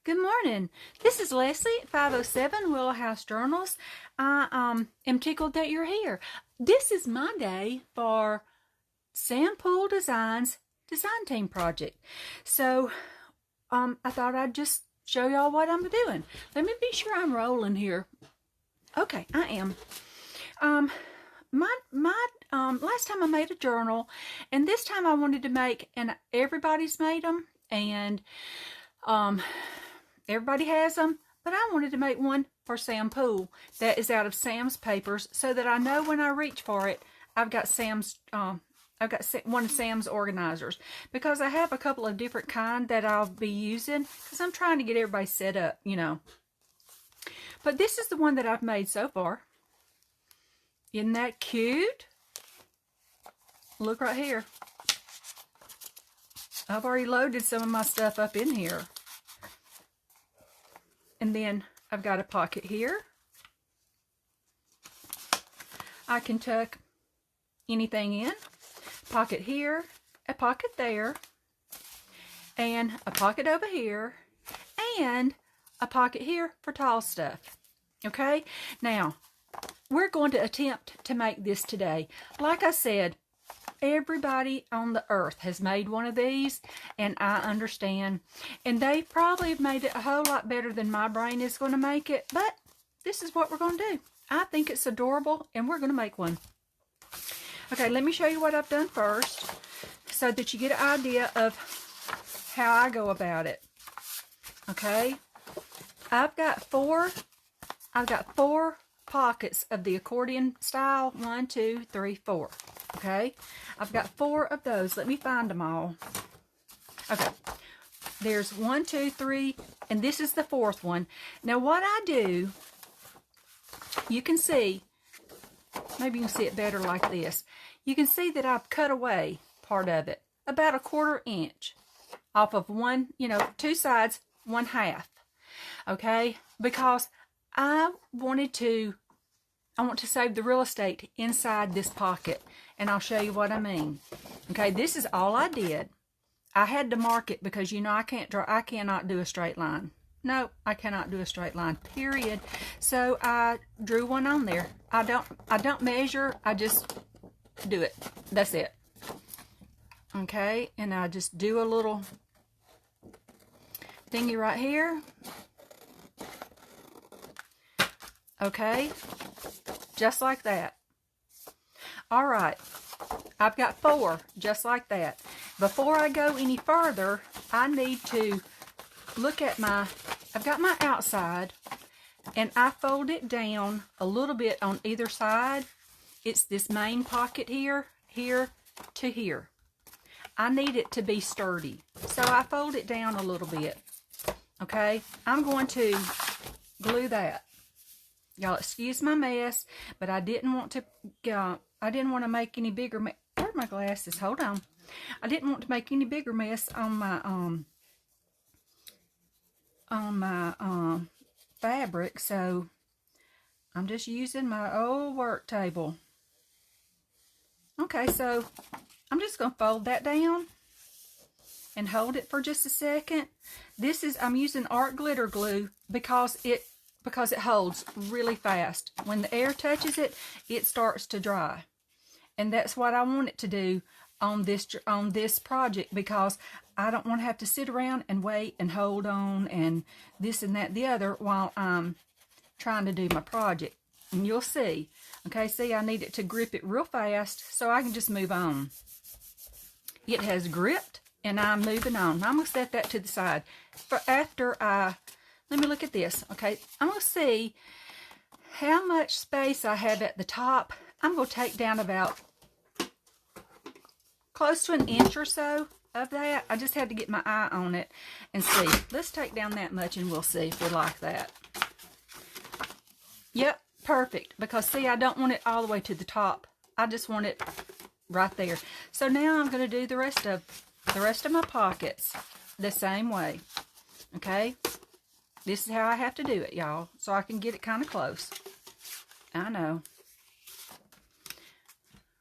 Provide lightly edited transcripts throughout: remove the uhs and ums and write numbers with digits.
Good morning. This is Leslie at 507 Willow House Journals. I am tickled that you're here. This is my day for Sam Poole Design's Design Team Project. So I thought I'd just show y'all what I'm doing. Let me be sure I'm rolling here. Okay, I am. Last time I made a journal, and this time I wanted to make, and everybody's made them, and everybody has them, but I wanted to make one for Sam Poole that is out of Sam's papers, so that I know when I reach for it, I've got one of Sam's organizers, because I have a couple of different kind that I'll be using, because I'm trying to get everybody set up, you know. But this is the one that I've made so far. Isn't that cute? Look right here. I've already loaded some of my stuff up in here. And then I've got a pocket here. I can tuck anything in. Pocket here, a pocket there, and a pocket over here, and a pocket here for tall stuff. Okay? Now, we're going to attempt to make this today. Like I said, everybody on the earth has made one of these, and I understand. And they probably have made it a whole lot better than my brain is going to make it, but this is what we're going to do. I think it's adorable, and we're going to make one. Okay, let me show you what I've done first, so that you get an idea of how I go about it. Okay, I've got four pockets of the accordion style. 1, 2, 3, 4. Okay, I've got 4 of those. Let me find them all. Okay, there's 1, 2, 3, and this is the 4th one. Now what I do, you can see, maybe you can see it better like this. You can see that I've cut away part of it, about 1/4 inch off of one, you know, 2 sides, 1/2. Okay, because I want to save the real estate inside this pocket, and I'll show you what I mean. Okay, this is all I did. I had to mark it because, you know, I cannot do a straight line. No, I cannot do a straight line, period. So I drew one on there. I don't measure, I just do it. That's it. Okay, and I just do a little thingy right here. Okay, just like that. All right, I've got 4 just like that. Before I go any further, I need to look at I've got my outside, and I fold it down a little bit on either side. It's this main pocket here to here. I need it to be sturdy, so I fold it down a little bit. Okay, I'm going to glue that. Y'all excuse my mess, but I didn't want to make any bigger mess. Where are my glasses? Hold on. I didn't want to make any bigger mess on my fabric, so I'm just using my old work table. Okay, so I'm just going to fold that down and hold it for just a second. I'm using art glitter glue because it holds really fast. When the air touches it, it starts to dry. And that's what I want it to do on this project, because I don't want to have to sit around and wait and hold on and this and that and the other while I'm trying to do my project. And you'll see. Okay, see, I need it to grip it real fast so I can just move on. It has gripped, and I'm moving on. I'm going to set that to the side. Let me look at this. Okay, I'm going to see how much space I have at the top. I'm going to take down about close to 1 inch or so of that. I just had to get my eye on it and see. Let's take down that much, and we'll see if we like that. Yep, perfect. Because see, I don't want it all the way to the top. I just want it right there. So now I'm going to do the rest of my pockets the same way. Okay, this is how I have to do it, y'all, so I can get it kind of close. I know,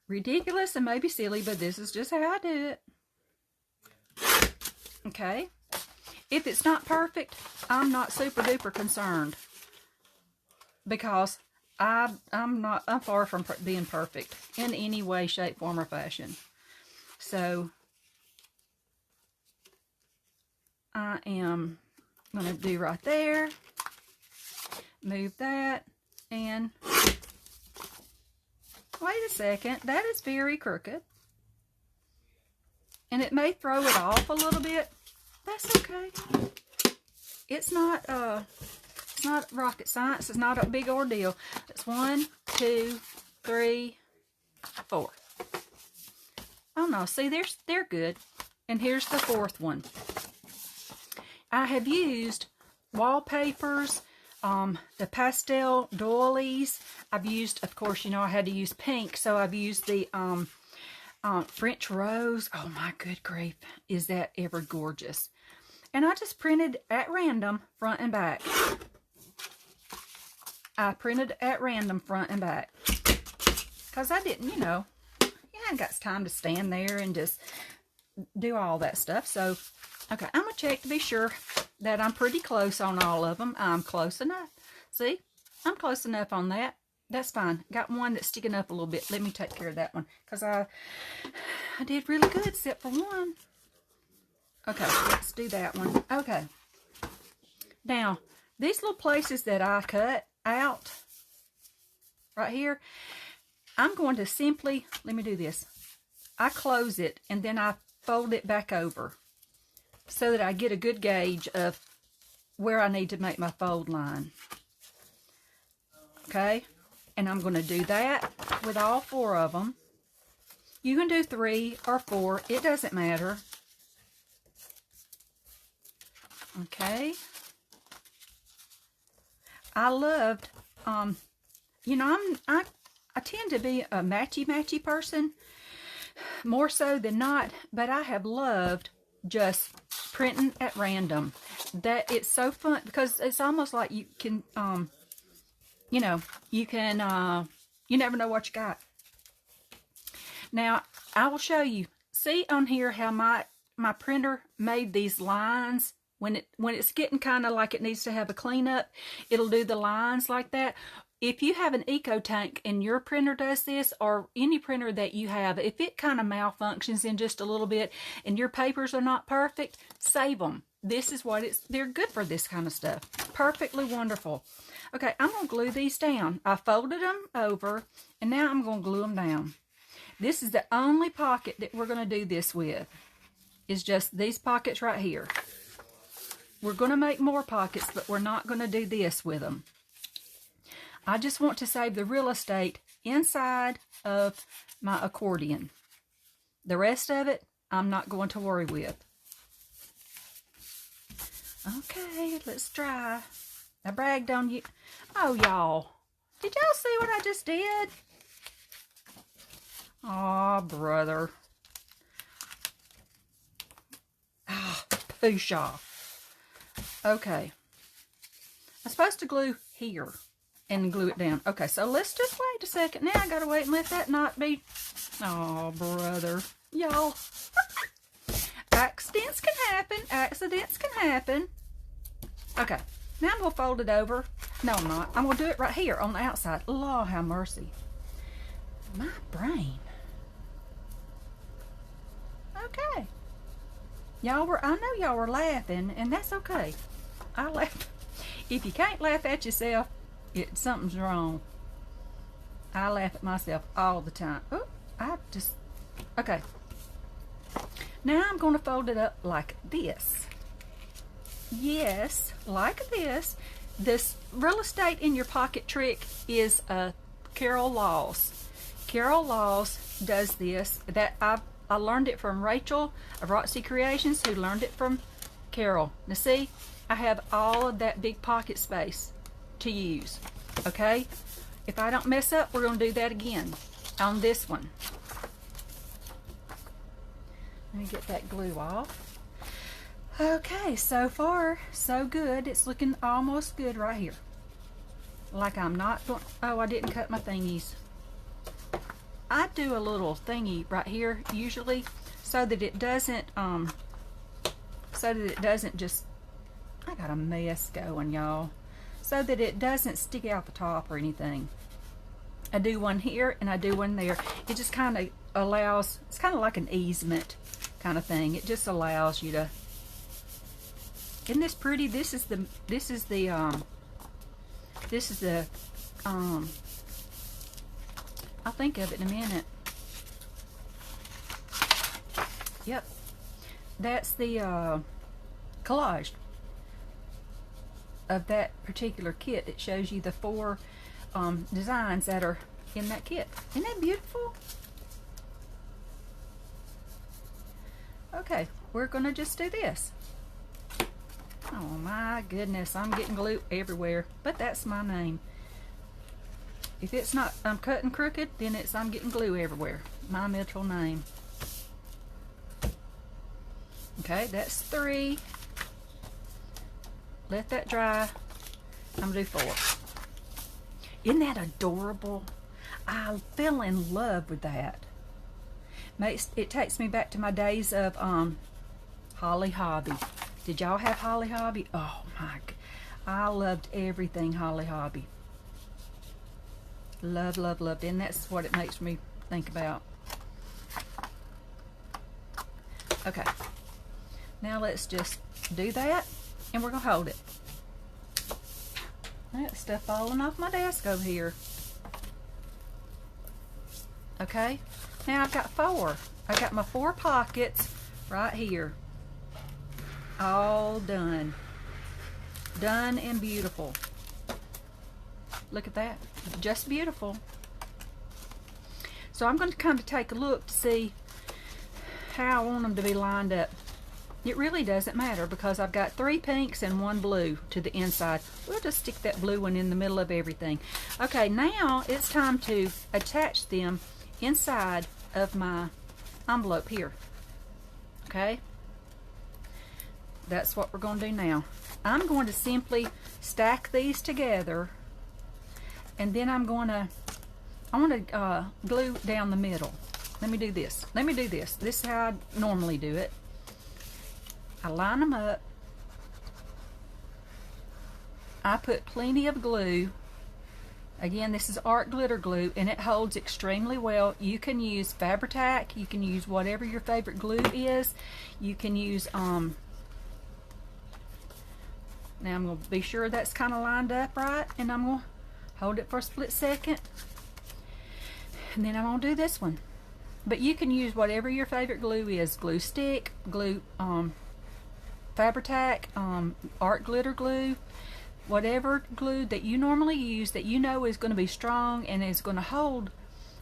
ridiculous and maybe silly, but this is just how I do it. Okay, if it's not perfect, I'm not super duper concerned, because I'm far from being perfect in any way, shape, form, or fashion. So I am going to do right there, move that, and wait a second, that is very crooked. And it may throw it off a little bit. That's okay. It's not rocket science. It's not a big ordeal. It's 1, 2, 3, 4. Oh no, see, they're good. And here's the fourth one. I have used wallpapers, the pastel doilies. I've used, of course, you know, I had to use pink, so I've used the French rose. Oh my good grief, is that ever gorgeous. And I just printed at random front and back. I printed at random front and back, because I didn't, you know, I ain't got time to stand there and just do all that stuff. So, okay, I'm going to check to be sure that I'm pretty close on all of them. I'm close enough. See, I'm close enough on that. That's fine. Got one that's sticking up a little bit. Let me take care of that one, because I did really good except for one. Okay, let's do that one. Okay. Now, these little places that I cut out right here, I'm going to simply, let me do this. I close it and then I fold it back over so that I get a good gauge of where I need to make my fold line. Okay, and I'm going to do that with all 4 of them. You can do 3 or 4, it doesn't matter. Okay. I loved, you know, I tend to be a matchy person, more so than not, but I have loved just printing at random. That it's so fun, because it's almost like you can, you know, you can, you never know what you got. Now, I will show you, see on here how my printer made these lines. When it's getting kind of like it needs to have a cleanup, it'll do the lines like that. If you have an eco tank and your printer does this, or any printer that you have, if it kind of malfunctions in just a little bit and your papers are not perfect, save them. This is what they're good for, this kind of stuff. Perfectly wonderful. Okay, I'm going to glue these down. I folded them over, and now I'm going to glue them down. This is the only pocket that we're going to do this with, is just these pockets right here. We're going to make more pockets, but we're not going to do this with them. I just want to save the real estate inside of my accordion. The rest of it, I'm not going to worry with. Okay, let's try. I bragged on you. Oh, y'all. Did y'all see what I just did? Aw, brother. Ah, pooshaw. Okay. I'm supposed to glue here and glue it down. Okay, so let's just wait a second. Now I gotta wait and let that knot be. Oh, brother. Y'all. Accidents can happen. Accidents can happen. Okay. Now I'm gonna fold it over. No, I'm not. I'm gonna do it right here on the outside. Lord have mercy. My brain. Okay. Y'all were, I know y'all were laughing, and that's okay. I laugh. If you can't laugh at yourself, something's wrong. I laugh at myself all the time. Oh, okay. Now I'm going to fold it up like this. Yes, like this. This real estate in your pocket trick is Carol Laws. Carol Laws does this. I learned it from Rachel of Roxy Creations, who learned it from Carol. Now see, I have all of that big pocket space to use. Okay? If I don't mess up, we're going to do that again on this one. Let me get that glue off. Okay, so far, so good. It's looking almost good right here. Like I'm not going... Oh, I didn't cut my thingies. I do a little thingy right here usually so that it doesn't just I got a mess going, y'all, so that it doesn't stick out the top or anything. I do one here and I do one there. It just kind of allows, it's kind of like an easement kind of thing. It just allows you to, isn't this pretty? I'll think of it in a minute. Yep. That's the collage of that particular kit. It shows you the 4 designs that are in that kit. Isn't that beautiful? Okay, we're going to just do this. Oh my goodness, I'm getting glue everywhere, but that's my name. If it's not I'm cutting crooked, then it's I'm getting glue everywhere. My middle name. Okay, that's 3. Let that dry. I'm gonna do 4. Isn't that adorable? I fell in love with that. It takes me back to my days of Holly Hobby. Did y'all have Holly Hobby? Oh my, I loved everything Holly Hobby. Love, love, love. And that's what it makes me think about. Okay. Now let's just do that, and we're going to hold it. That stuff falling off my desk over here. Okay. Now I've got 4. I got my 4 pockets right here. All done. Done and beautiful. Look at that. Just beautiful. So I'm going to kind of take a look to see how I want them to be lined up. It really doesn't matter because I've got 3 pinks and 1 blue to the inside. We'll just stick that blue one in the middle of everything. Okay, now it's time to attach them inside of my envelope here. Okay? That's what we're going to do now. I'm going to simply stack these together, and then I want to glue down the middle. Let me do this. This is how I normally do it. I line them up. I put plenty of glue. Again, this is art glitter glue, and it holds extremely well. You can use Fabri-Tac. You can use whatever your favorite glue is. You can use now I'm going to be sure that's kind of lined up right, and I'm going to hold it for a split second, and then I'm going to do this one. But you can use whatever your favorite glue is. Glue stick, glue, Fabri-Tac, art glitter glue, whatever glue that you normally use that you know is going to be strong and is going to hold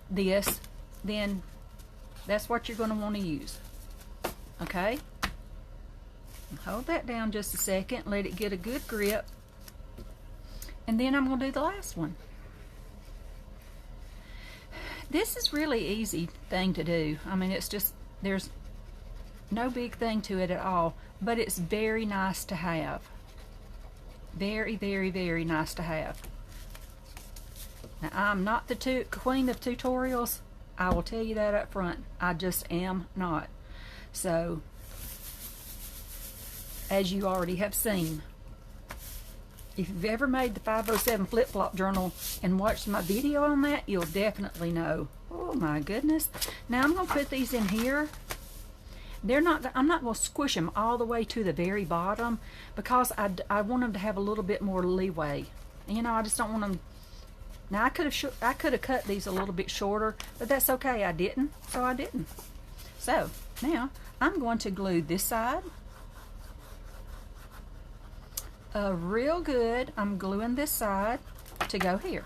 this, then that's what you're going to want to use. Okay? Hold that down just a second, let it get a good grip, and then I'm going to do the last one. This is really easy thing to do. I mean, it's just, there's no big thing to it at all, but it's very nice to have. Very, very, very nice to have. Now, I'm not the queen of tutorials. I will tell you that up front. I just am not. So, as you already have seen, if you've ever made the 507 flip-flop journal and watched my video on that, you'll definitely know. Oh my goodness. Now I'm going to put these in here. I'm not going to squish them all the way to the very bottom because I want them to have a little bit more leeway. You know, I just don't want them. Now I could have cut these a little bit shorter, but that's okay. I didn't, so I didn't. So now I'm going to glue this side. Real good. I'm gluing this side to go here.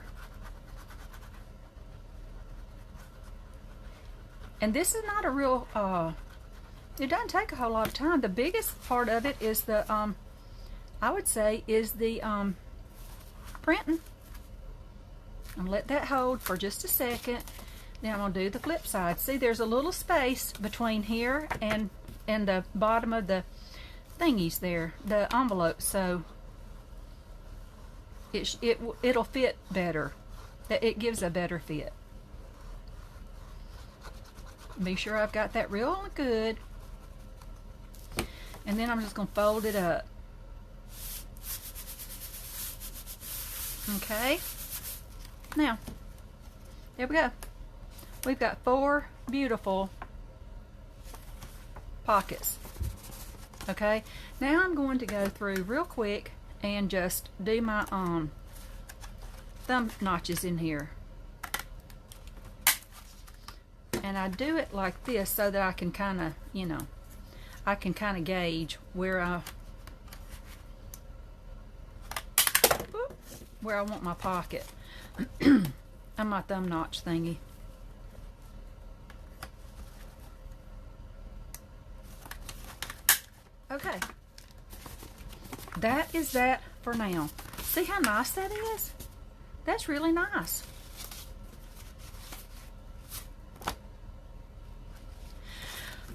And this is not a real, it doesn't take a whole lot of time. The biggest part of it is the, I would say, is the printing. And let that hold for just a second. Then I'm going to do the flip side. See, there's a little space between here and the bottom of the thingies there, the envelope, so it'll fit better. It gives a better fit. Be sure I've got that real good, and then I'm just going to fold it up. Okay, now there we go. We've got 4 beautiful pockets. Okay, now I'm going to go through real quick and just do my thumb notches in here. And I do it like this so that I can kind of, you know, I can kind of gauge where I want my pocket and my thumb notch thingy. Okay, that is that for now. See how nice that is? That's really nice.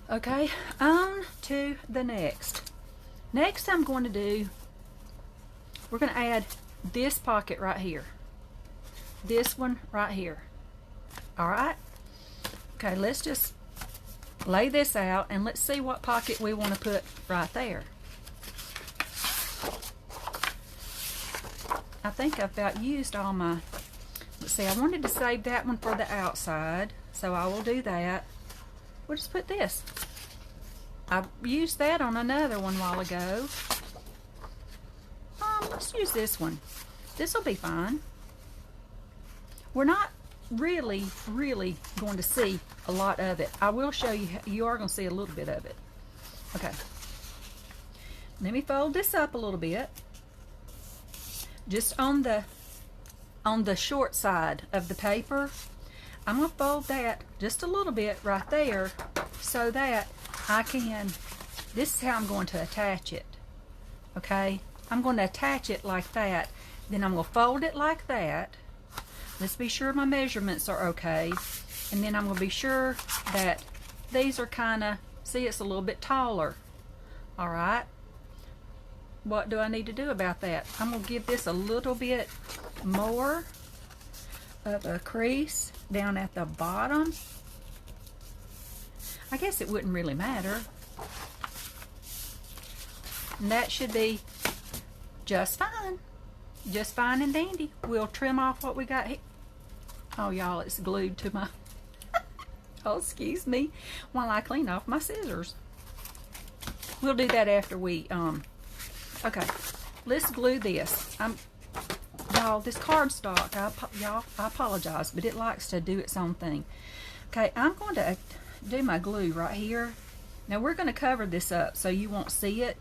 Okay, on to the next. Next I'm going to do, we're going to add this pocket right here. This one right here. Alright? Okay, let's just lay this out and let's see what pocket we want to put right there. I think I've about used all my, let's see, I wanted to save that one for the outside, so I will do that. We'll just put this. I used that on another one a while ago. Let's use this one. This will be fine. We're not really going to see a lot of it. I will show you, you are going to see a little bit of it. Okay. Let me fold this up a little bit. Just on the short side of the paper. I'm going to fold that just a little bit right there so that I can, this is how I'm going to attach it. Okay? I'm going to attach it like that. Then I'm going to fold it like that. Let's be sure my measurements are okay. And then I'm going to be sure that these are kind of, see, it's a little bit taller. Alright? What do I need to do about that? I'm going to give this a little bit more of a crease down at the bottom. I guess it wouldn't really matter. And that should be just fine. Just fine and dandy. We'll trim off what we got here. Oh, y'all, it's glued to my... oh, excuse me. While I clean off my scissors. We'll do that after we... Okay, let's glue this. Y'all, this cardstock, I apologize, but it likes to do its own thing. Okay, I'm going to do my glue right here. Now, we're going to cover this up so you won't see it.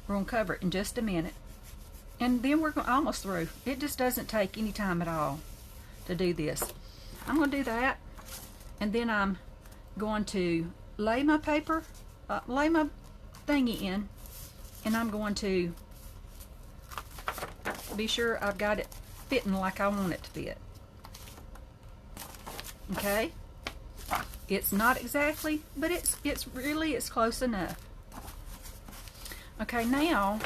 We're going to cover it in just a minute. And then we're almost through. It just doesn't take any time at all to do this. I'm going to do that. And then I'm going to lay my paper, lay my thingy in. And I'm going to be sure I've got it fitting like I want it to fit. Okay? It's not exactly, but it's close enough. Okay, now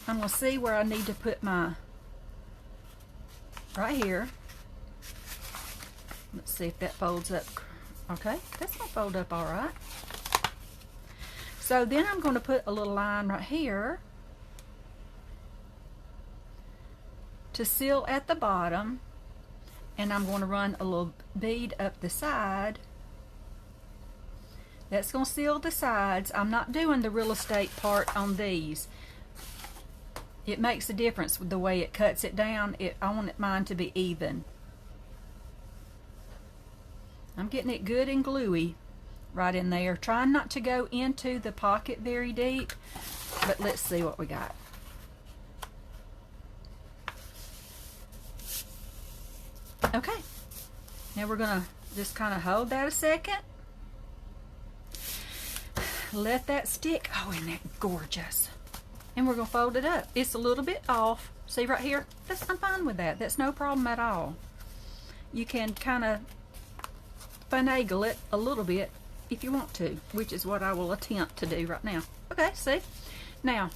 I'm going to see where I need to put my, right here. Let's see if that folds up. Okay, that's going to fold up all right. So then I'm going to put a little line right here to seal at the bottom, and I'm going to run a little bead up the side. That's going to seal the sides. I'm not doing the real estate part on these. It makes a difference with the way it cuts it down. I want mine to be even. I'm getting it good and gluey right in there. Trying not to go into the pocket very deep, but let's see what we got. Okay, now we're gonna just kind of hold that a second. Let that stick. Oh, isn't that gorgeous? And we're gonna fold it up. It's a little bit off. See right here? I'm fine with that. That's no problem at all. You can kind of finagle it a little bit if you want to, which is what I will attempt to do right now. Okay, see? Now,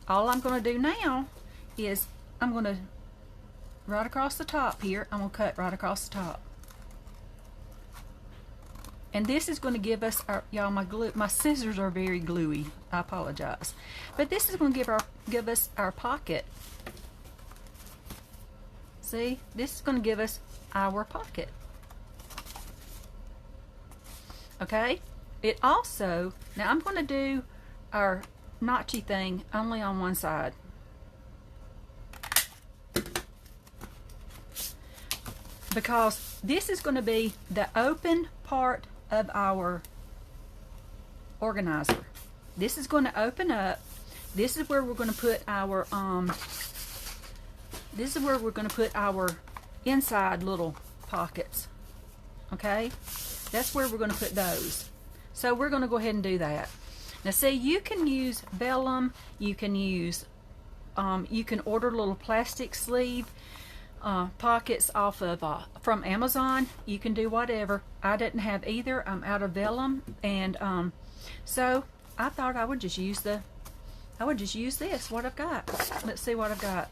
all I'm going to do now is I'm going to, right across the top here, I'm going to cut right across the top. And this is going to give us our, y'all, my scissors are very gluey. I apologize. But this is going to give us our pocket. See, this is going to give us our pocket. Okay? It also, now I'm going to do our notchy thing only on one side. Because this is going to be the open part of our organizer. This is going to open up. This is where we're going to put our inside little pockets. Okay? That's where we're going to put those. So we're going to go ahead and do that. Now see, you can use vellum, you can use you can order little plastic sleeve pockets off of from Amazon. You can do whatever. I didn't have either. I'm out of vellum, and so I thought I would just use this. What I've got. Let's see what I've got.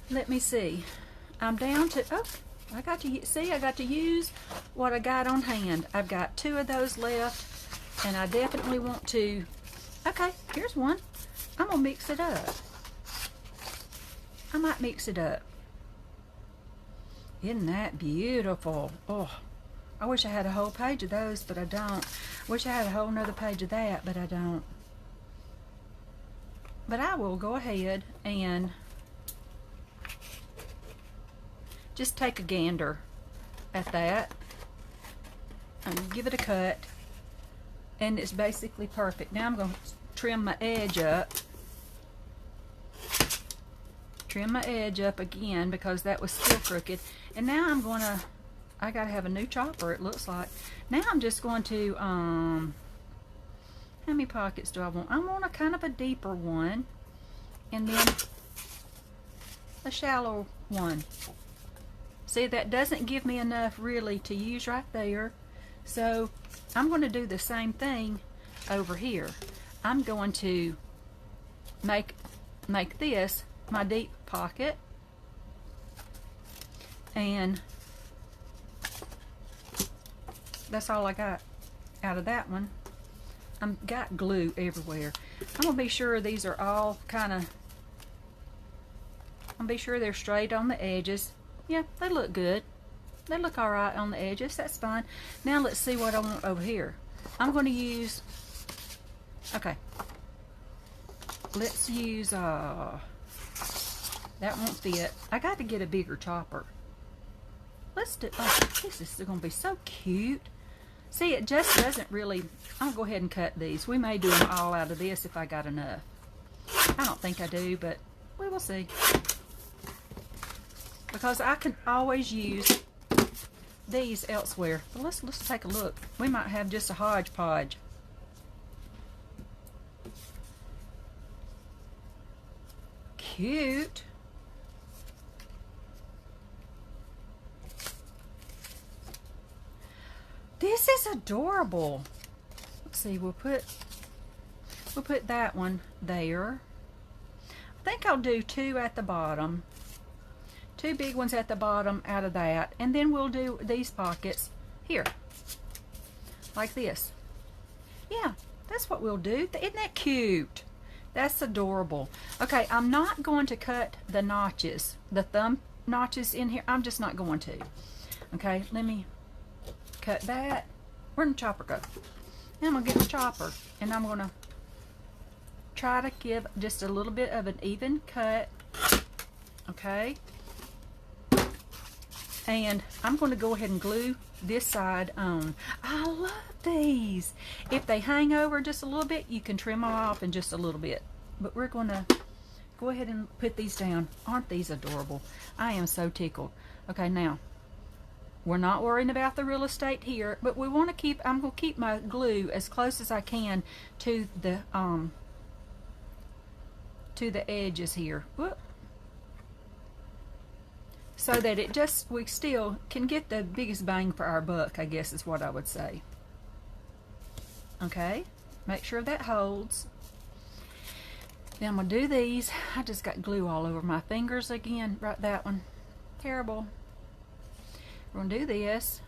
Let me see. I'm down to I got to use what I got on hand. I've got 2 of those left, and I definitely want to. Okay, here's one. I'm gonna mix it up. I might mix it up. Isn't that beautiful? Oh, I wish I had a whole page of those, but I don't. Wish I had a whole nother page of that, but I don't. But I will go ahead and just take a gander at that and give it a cut, and it's basically perfect. Now I'm going to trim my edge up. Trim my edge up again because that was still crooked. And now I'm going to, I got to have a new chopper, it looks like. Now I'm just going to, how many pockets do I want? I want a kind of a deeper one, and then a shallow one. See, that doesn't give me enough really to use right there. So I'm going to do the same thing over here. I'm going to make this my deep pocket, and that's all I got out of that one. I've got glue everywhere. I'm gonna be sure these are all I'm be sure they're straight on the edges. Yeah, they look good. They look all right on the edges. That's fine. Now let's see what I want over here. I'm going to use. Okay. Let's use. That won't fit. I got to get a bigger chopper. Let's do. Oh, this is going to be so cute. See, it just doesn't really. I'll go ahead and cut these. We may do them all out of this if I got enough. I don't think I do, but we will see. Because I can always use these elsewhere. But let's take a look. We might have just a hodgepodge. Cute. This is adorable. Let's see, we'll put that one there. I think I'll do 2 at the bottom. 2 big ones at the bottom out of that, and then we'll do these pockets here like this. Yeah, that's what we'll do. Isn't that cute? That's adorable. Okay, I'm not going to cut the notches, the thumb notches in here. I'm just not going to. Okay, let me cut that. Where'd the chopper go? And I'm gonna get my chopper, and I'm gonna try to give just a little bit of an even cut. Okay. And I'm going to go ahead and glue this side on. I love these. If they hang over just a little bit, you can trim them off in just a little bit. But we're going to go ahead and put these down. Aren't these adorable? I am so tickled. Okay, now, we're not worrying about the real estate here, but we want to keep, I'm going to keep my glue as close as I can to the edges here. Whoop. So that it just, we still can get the biggest bang for our buck, I guess is what I would say. Okay, make sure that holds. Then I'm going to do these. I just got glue all over my fingers again. Right, that one. Terrible. We're going to do this.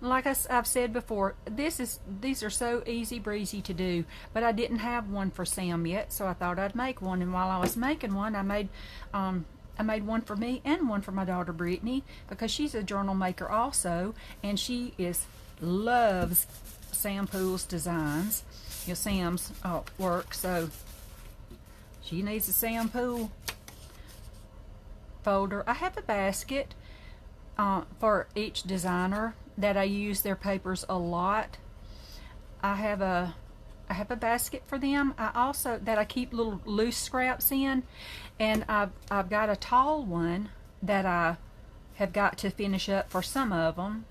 Like I've said before, these are so easy breezy to do, but I didn't have one for Sam yet, so I thought I'd make one. And while I was making one, I made one for me and one for my daughter Brittany, because she's a journal maker also, and she loves Sam Poole's designs, Sam's work. So she needs a Sam Poole folder. I have a basket for each designer that I use their papers a lot. I have a basket for them. I also that I keep little loose scraps in, and I've got a tall one that I have got to finish up for some of them.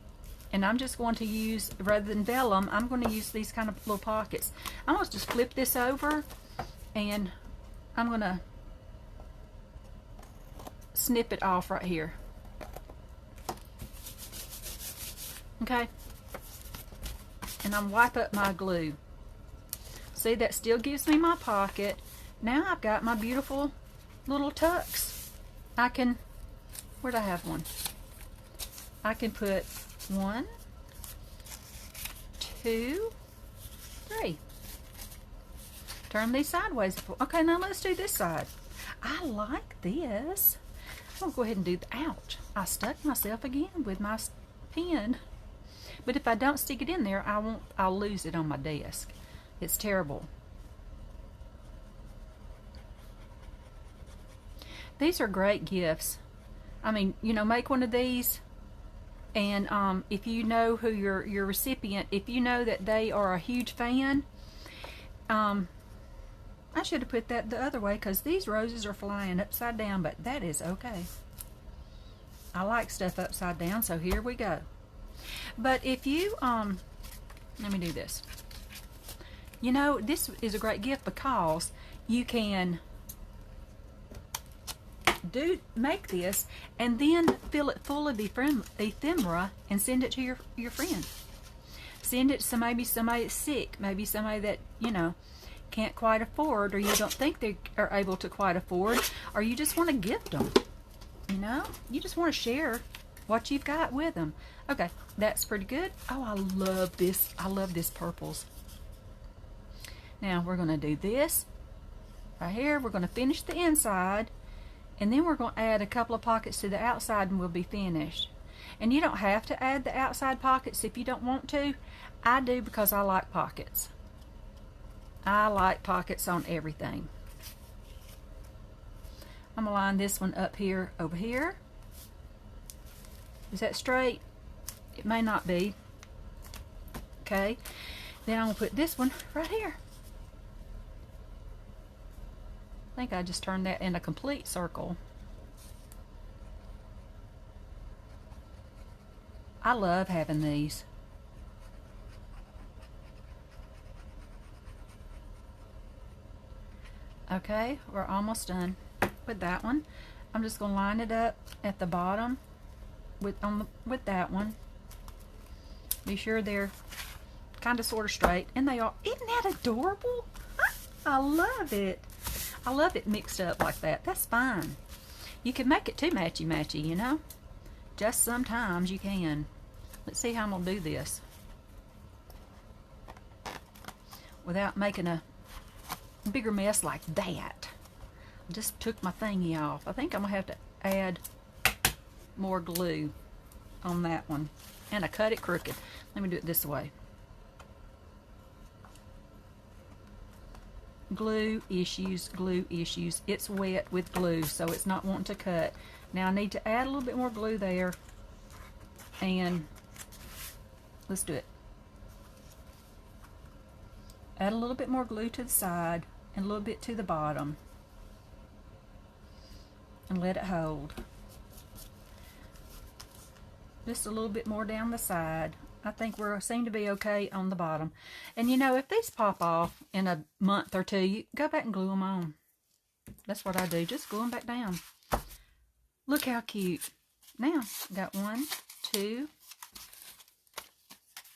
And I'm just going to use, rather than vellum, I'm going to use these kind of little pockets. I'm going to just flip this over, and I'm going to snip it off right here. Okay, and I'm wipe up my glue. See, that still gives me my pocket. Now I've got my beautiful little tucks. I can, where'd I have one? I can put 1, 2, 3. Turn these sideways. Okay, now let's do this side. I like this. I'm gonna go ahead and do the, ouch, I stuck myself again with my pen. But if I don't stick it in there, I'll lose it on my desk. It's terrible. These are great gifts. I mean, you know, make one of these, and if you know who your recipient, if you know that they are a huge fan, I should have put that the other way, because these roses are flying upside down, but that is okay. I like stuff upside down, so here we go. But if you, let me do this. You know, this is a great gift because you can make this and then fill it full of ephemera and send it to your friend. Send it to maybe somebody that's sick, maybe somebody that, you know, can't quite afford, or you don't think they are able to quite afford, or you just want to gift them. You know, you just want to share what you've got with them. Okay, that's pretty good. Oh, I love this. I love this purples. Now we're going to do this right here. We're going to finish the inside, and then we're going to add a couple of pockets to the outside, and we'll be finished. And you don't have to add the outside pockets if you don't want to. I do, because I like pockets. I like pockets on everything. I'm going to line this one up here over here. Is that straight? It may not be. Okay. Then I'm going to put this one right here. I think I just turned that in a complete circle. I love having these. Okay, we're almost done with that one. I'm just going to line it up at the bottom with that one. Be sure they're kind of sort of straight, and they are. Isn't that adorable? I love it. I love it mixed up like that. That's fine. You can make it too matchy-matchy, you know. Just sometimes you can. Let's see how I'm going to do this without making a bigger mess like that. I just took my thingy off. I think I'm going to have to add more glue on that one. And I cut it crooked. Let me do it this way. Glue issues, glue issues. It's wet with glue, so it's not wanting to cut. Now I need to add a little bit more glue there. And let's do it. Add a little bit more glue to the side and a little bit to the bottom. And let it hold. Just a little bit more down the side. I think we seem to be okay on the bottom. And you know, if these pop off in a month or two, you go back and glue them on. That's what I do. Just glue them back down. Look how cute. Now, got 1, 2,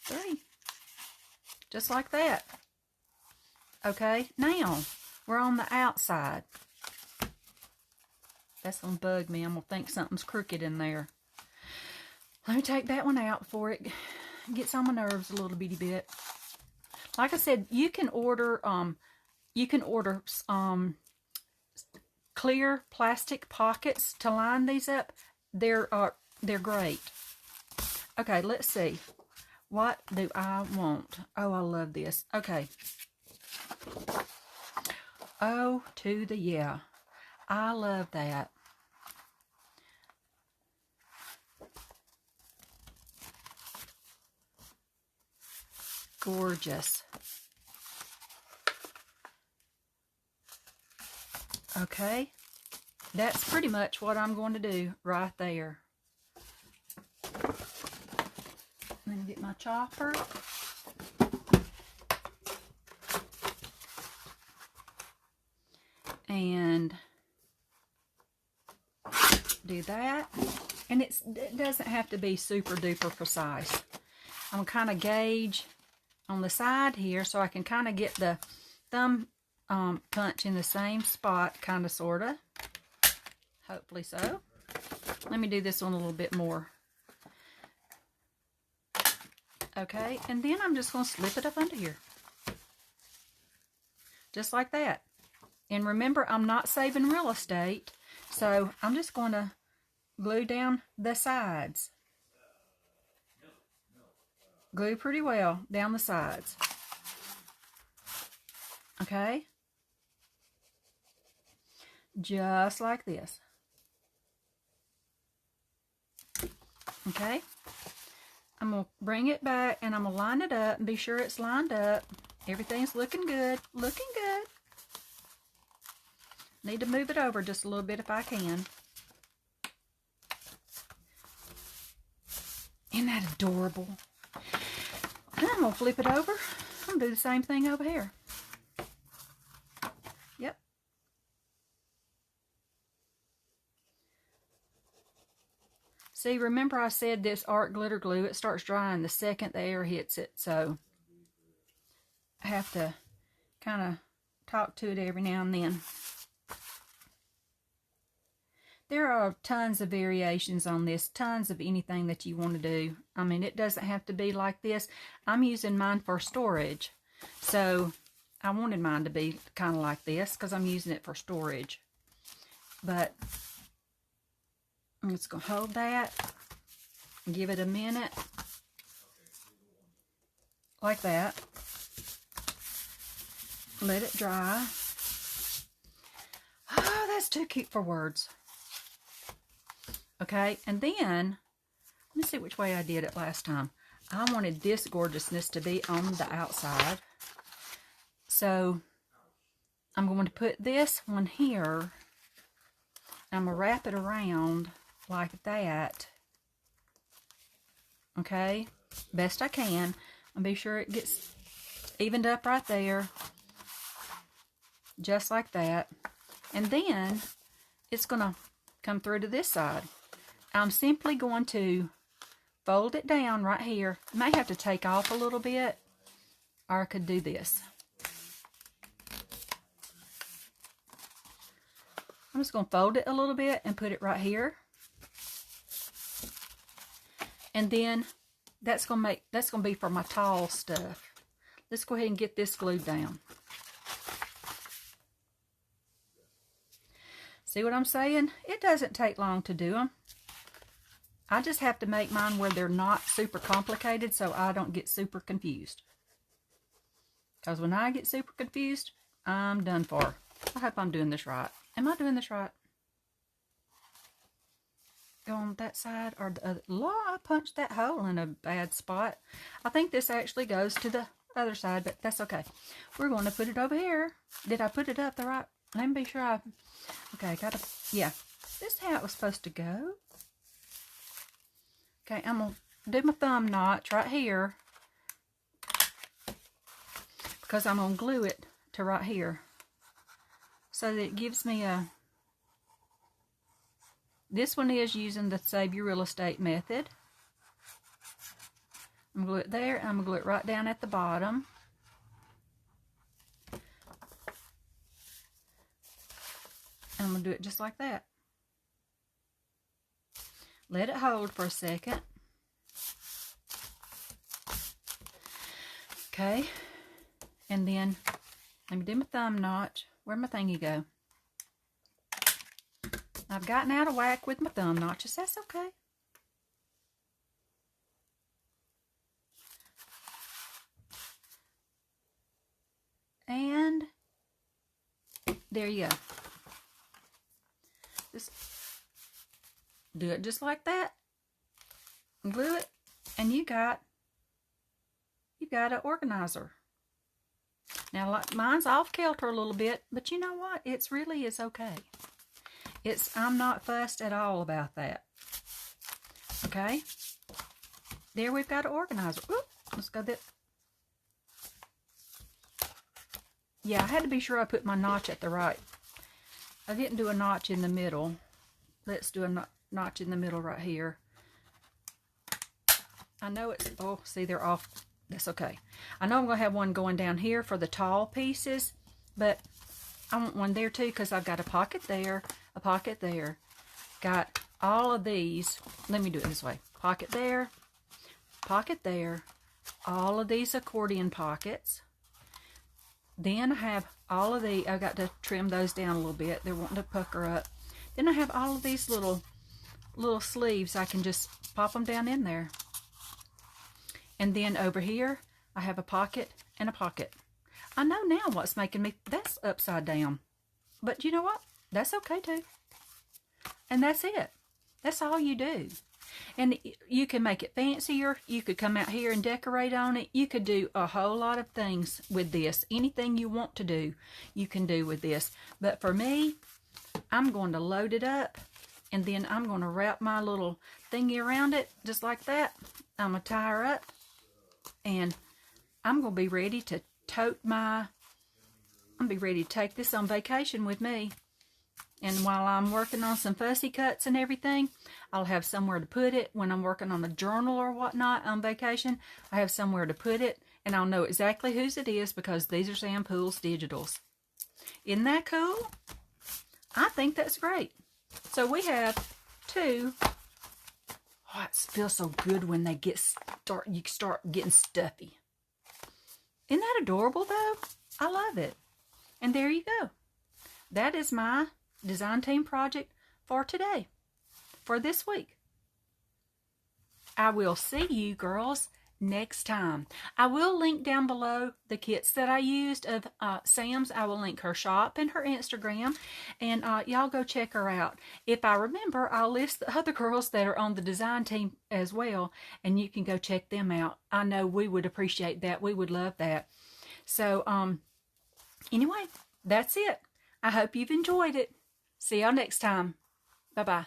3. Just like that. Okay, now we're on the outside. That's going to bug me. I'm going to think something's crooked in there. Let me take that one out before it gets on my nerves a little bitty bit. Like I said, you can order clear plastic pockets to line these up. They're great. Okay, let's see. What do I want? Oh, I love this. Okay. Oh, to the yeah. I love that. Gorgeous. Okay. That's pretty much what I'm going to do right there. I'm going to get my chopper. And do that. And it doesn't have to be super duper precise. I'm going to kind of gauge on the side here so I can kind of get the thumb punch in the same spot, kind of, sort of. Hopefully so. Let me do this one a little bit more. Okay, and then I'm just going to slip it up under here. Just like that. And remember, I'm not saving real estate, so I'm just going to glue down the sides. Glue pretty well down the sides. Okay? Just like this. Okay? I'm going to bring it back and I'm going to line it up and be sure it's lined up. Everything's looking good. Looking good. Need to move it over just a little bit if I can. Isn't that adorable? And I'm going to flip it over. I'm going to do the same thing over here. Yep. See, remember I said this art glitter glue, it starts drying the second the air hits it, so I have to kind of talk to it every now and then. There are tons of variations on this, tons of anything that you want to do. I mean, it doesn't have to be like this. I'm using mine for storage, so I wanted mine to be kind of like this because I'm using it for storage. But I'm just going to hold that, give it a minute, like that. Let it dry. Oh, that's too cute for words. Okay, and then, let me see which way I did it last time. I wanted this gorgeousness to be on the outside. So, I'm going to put this one here. I'm going to wrap it around like that. Okay, best I can. And be sure it gets evened up right there. Just like that. And then, it's going to come through to this side. I'm simply going to fold it down right here. May have to take off a little bit, or I could do this. I'm just going to fold it a little bit and put it right here. And then that's going to be for my tall stuff. Let's go ahead and get this glued down. See what I'm saying? It doesn't take long to do them. I just have to make mine where they're not super complicated so I don't get super confused. Because when I get super confused, I'm done for. I hope I'm doing this right. Am I doing this right? Go on that side or the other. Lord, I punched that hole in a bad spot. I think this actually goes to the other side, but that's okay. We're going to put it over here. Did I put it up the right? Let me be sure I... Okay, gotta... Yeah. This is how it was supposed to go. Okay, I'm going to do my thumb notch right here. Because I'm going to glue it to right here. So that it gives me a... This one is using the Save Your Real Estate method. I'm going to glue it there, and I'm going to glue it right down at the bottom. And I'm going to do it just like that. Let it hold for a second. Okay, and then let me do my thumb notch. Where'd my thingy go? I've gotten out of whack with my thumb notches. That's okay. And there you go. Just do it just like that. Glue it, and you got an organizer. Now, like, mine's off kilter a little bit, but you know what? It's really is okay. I'm not fussed at all about that. Okay? There we've got an organizer. Oop, let's go there. Yeah, I had to be sure I put my notch at the right. I didn't do a notch in the middle. Let's do a notch in the middle right here. I know it's, oh, see, they're off. That's okay. I know I'm going to have one going down here for the tall pieces, but I want one there too because I've got a pocket there, a pocket there. Got all of these. Let me do it this way. Pocket there, all of these accordion pockets. Then I have all of the, I've got to trim those down a little bit. They're wanting to pucker up. Then I have all of these little sleeves. I can just pop them down in there. And then over here, I have a pocket and a pocket. I know now what's making me, that's upside down. But you know what? That's okay too. And that's it. That's all you do. And you can make it fancier. You could come out here and decorate on it. You could do a whole lot of things with this. Anything you want to do, you can do with this. But for me, I'm going to load it up. And then I'm going to wrap my little thingy around it, just like that. I'm going to tie her up. And I'm going to be ready to tote I'm going to be ready to take this on vacation with me. And while I'm working on some fussy cuts and everything, I'll have somewhere to put it. When I'm working on a journal or whatnot on vacation, I have somewhere to put it. And I'll know exactly whose it is because these are Sam Poole's digitals. Isn't that cool? I think that's great. So we have two. Oh, it feels so good when they you start getting stuffy. Isn't that adorable though? I love it. And there you go. That is my design team project for today, for this week. I will see you girls next time. I will link down below the kits that I used of Sam's. I will link her shop and her Instagram, and y'all go check her out. If I remember, I'll list the other girls that are on the design team as well, and you can go check them out. I know we would appreciate that. We would love that. So anyway, that's it. I hope you've enjoyed it. See y'all next time. Bye-bye.